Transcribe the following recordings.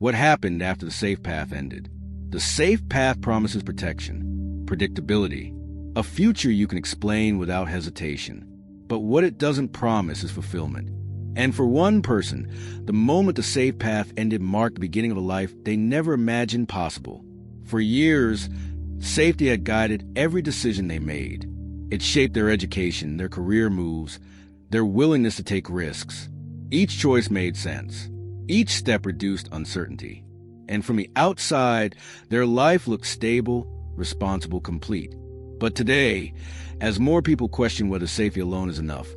What happened after the safe path ended? The safe path promises protection, predictability, a future you can explain without hesitation. But what it doesn't promise is fulfillment. And for one person, the moment the safe path ended marked the beginning of a life they never imagined possible. For years, safety had guided every decision they made. It shaped their education, their career moves, their willingness to take risks. Each choice made sense. Each step reduced uncertainty. And from the outside, their life looked stable, responsible, complete. But today, as more people question whether safety alone is enough,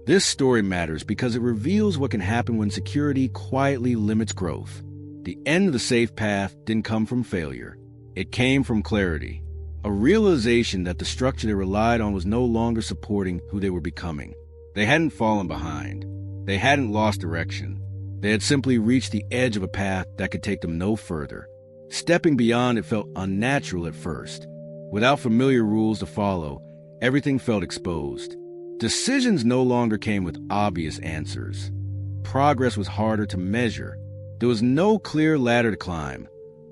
this story matters because it reveals what can happen when security quietly limits growth. The end of the safe path didn't come from failure. It came from clarity, a realization that the structure they relied on was no longer supporting who they were becoming. They hadn't fallen behind. They hadn't lost direction. They had simply reached the edge of a path that could take them no further. Stepping beyond it felt unnatural at first. Without familiar rules to follow, everything felt exposed. Decisions no longer came with obvious answers. Progress was harder to measure. There was no clear ladder to climb,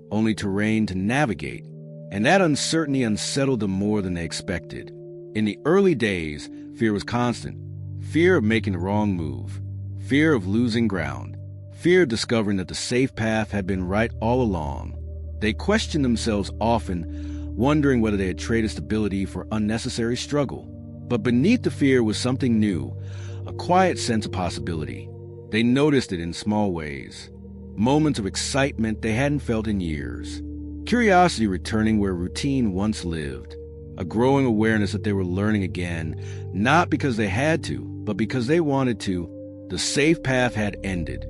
only terrain to navigate, and that uncertainty unsettled them more than they expected. In the early days, fear was constant. Fear of making the wrong move, fear of losing ground, fear of discovering that the safe path had been right all along. They questioned themselves often, wondering whether they had traded stability for unnecessary struggle. But beneath the fear was something new, a quiet sense of possibility. They noticed it in small ways, moments of excitement they hadn't felt in years, curiosity returning where routine once lived, a growing awareness that they were learning again, not because they had to, but because they wanted to. The safe path had ended,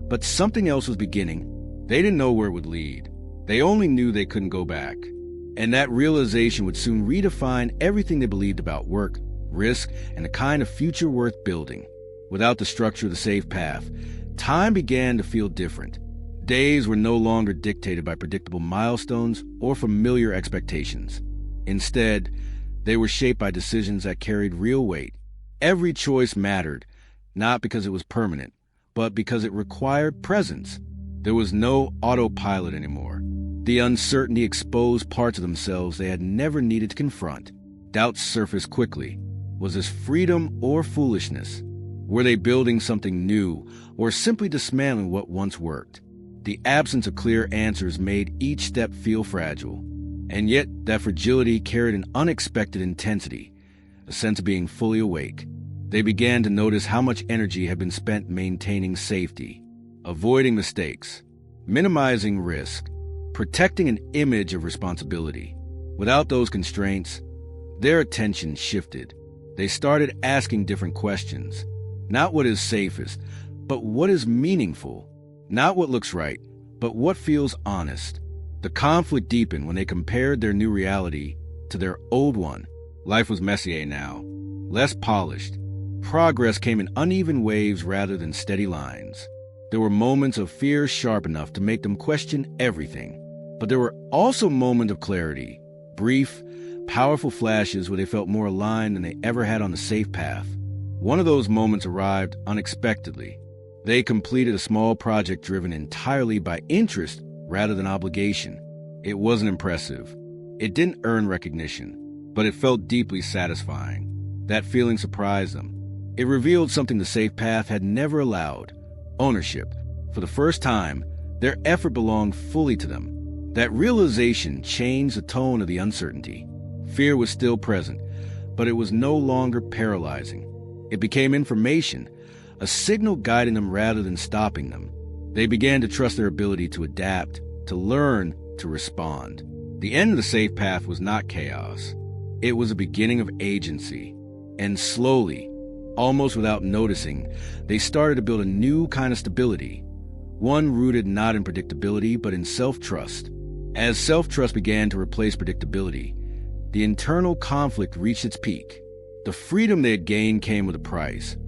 but something else was beginning. They didn't know where it would lead. They only knew they couldn't go back. And that realization would soon redefine everything they believed about work, risk, and the kind of future worth building. Without the structure of the safe path, time began to feel different. Days were no longer dictated by predictable milestones or familiar expectations. Instead, they were shaped by decisions that carried real weight. Every choice mattered, not because it was permanent, but because it required presence. There was no autopilot anymore. The uncertainty exposed parts of themselves they had never needed to confront. Doubts surfaced quickly. Was this freedom or foolishness? Were they building something new or simply dismantling what once worked? The absence of clear answers made each step feel fragile. And yet that fragility carried an unexpected intensity, a sense of being fully awake. They began to notice how much energy had been spent maintaining safety, avoiding mistakes, minimizing risk, protecting an image of responsibility. Without those constraints, their attention shifted. They started asking different questions. Not what is safest, but what is meaningful. Not what looks right, but what feels honest. The conflict deepened when they compared their new reality to their old one. Life was messier now, less polished. Progress came in uneven waves rather than steady lines. There were moments of fear sharp enough to make them question everything. But there were also moments of clarity, brief, powerful flashes where they felt more aligned than they ever had on the safe path. One of those moments arrived unexpectedly. They completed a small project driven entirely by interest rather than obligation. It wasn't impressive. It didn't earn recognition, but it felt deeply satisfying. That feeling surprised them. It revealed something the safe path had never allowed: ownership. For the first time, their effort belonged fully to them. That realization changed the tone of the uncertainty. Fear was still present, but it was no longer paralyzing. It became information, a signal guiding them rather than stopping them. They began to trust their ability to adapt, to learn, to respond. The end of the safe path was not chaos. It was a beginning of agency. And slowly, almost without noticing, they started to build a new kind of stability, one rooted not in predictability but in self-trust. As self-trust began to replace predictability, the internal conflict reached its peak. The freedom they had gained came with a price: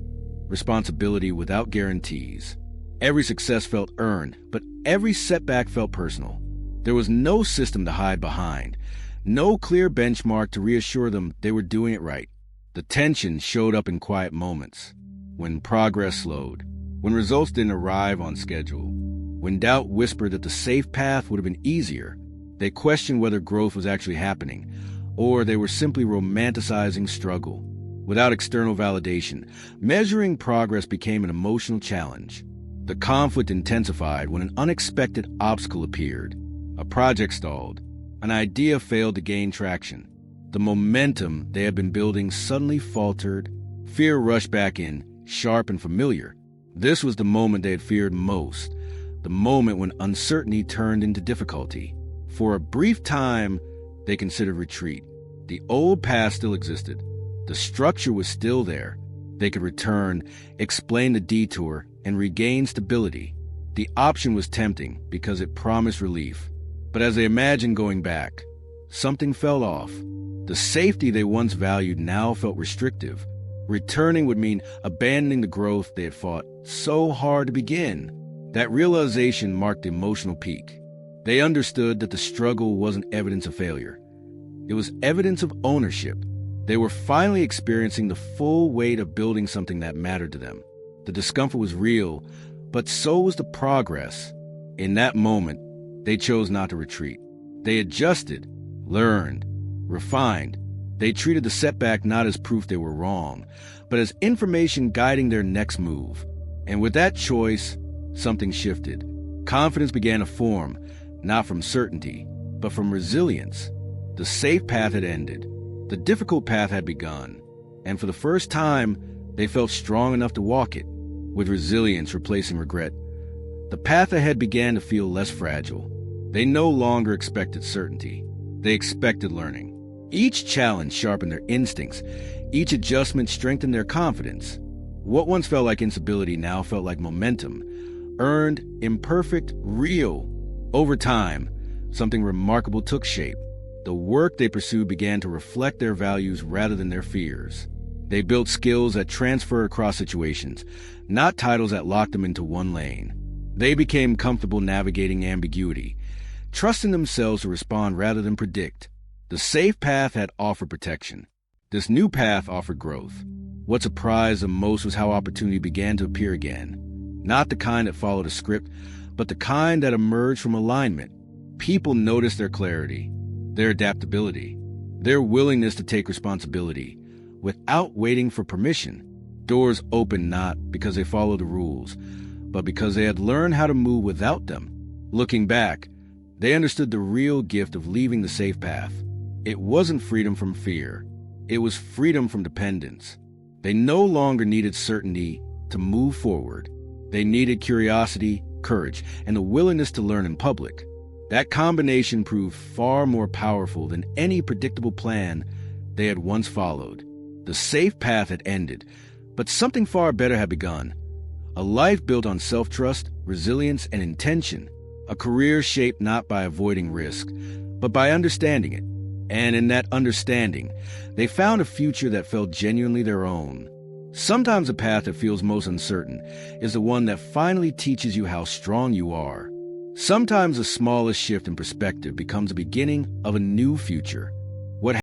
responsibility without guarantees. Every success felt earned, but every setback felt personal. There was no system to hide behind, no clear benchmark to reassure them they were doing it right. The tension showed up in quiet moments, when progress slowed, when results didn't arrive on schedule, When doubt whispered that the safe path would have been easier, they questioned whether growth was actually happening, or they were simply romanticizing struggle. Without external validation, measuring progress became an emotional challenge. The conflict intensified when an unexpected obstacle appeared. A project stalled. An idea failed to gain traction. The momentum they had been building suddenly faltered. Fear rushed back in, sharp and familiar. This was the moment they had feared most, the moment when uncertainty turned into difficulty. For a brief time, they considered retreat. The old path still existed. The structure was still there. They could return, explain the detour, and regain stability. The option was tempting because it promised relief. But as they imagined going back, something fell off. The safety they once valued now felt restrictive. Returning would mean abandoning the growth they had fought so hard to begin. That realization marked the emotional peak. They understood that the struggle wasn't evidence of failure. It was evidence of ownership. They were finally experiencing the full weight of building something that mattered to them. The discomfort was real, but so was the progress. In that moment, they chose not to retreat. They adjusted, learned, refined. They treated the setback not as proof they were wrong, but as information guiding their next move. And with that choice, something shifted. Confidence began to form, not from certainty, but from resilience. The safe path had ended. The difficult path had begun. And for the first time, they felt strong enough to walk it, with resilience replacing regret. The path ahead began to feel less fragile. They no longer expected certainty. They expected learning. Each challenge sharpened their instincts. Each adjustment strengthened their confidence. What once felt like instability now felt like momentum. Earned, imperfect, real. Over time, something remarkable took shape. The work they pursued began to reflect their values rather than their fears. They built skills that transferred across situations, not titles that locked them into one lane. They became comfortable navigating ambiguity, trusting themselves to respond rather than predict. The safe path had offered protection. This new path offered growth. What surprised them most was how opportunity began to appear again. Not the kind that followed a script, but the kind that emerged from alignment. People noticed their clarity, their adaptability, their willingness to take responsibility without waiting for permission. Doors opened not because they followed the rules, but because they had learned how to move without them. Looking back, they understood the real gift of leaving the safe path. It wasn't freedom from fear. It was freedom from dependence. They no longer needed certainty to move forward. They needed curiosity, courage, and the willingness to learn in public. That combination proved far more powerful than any predictable plan they had once followed. The safe path had ended, but something far better had begun. A life built on self-trust, resilience, and intention. A career shaped not by avoiding risk, but by understanding it. And in that understanding, they found a future that felt genuinely their own. Sometimes the path that feels most uncertain is the one that finally teaches you how strong you are. Sometimes the smallest shift in perspective becomes the beginning of a new future.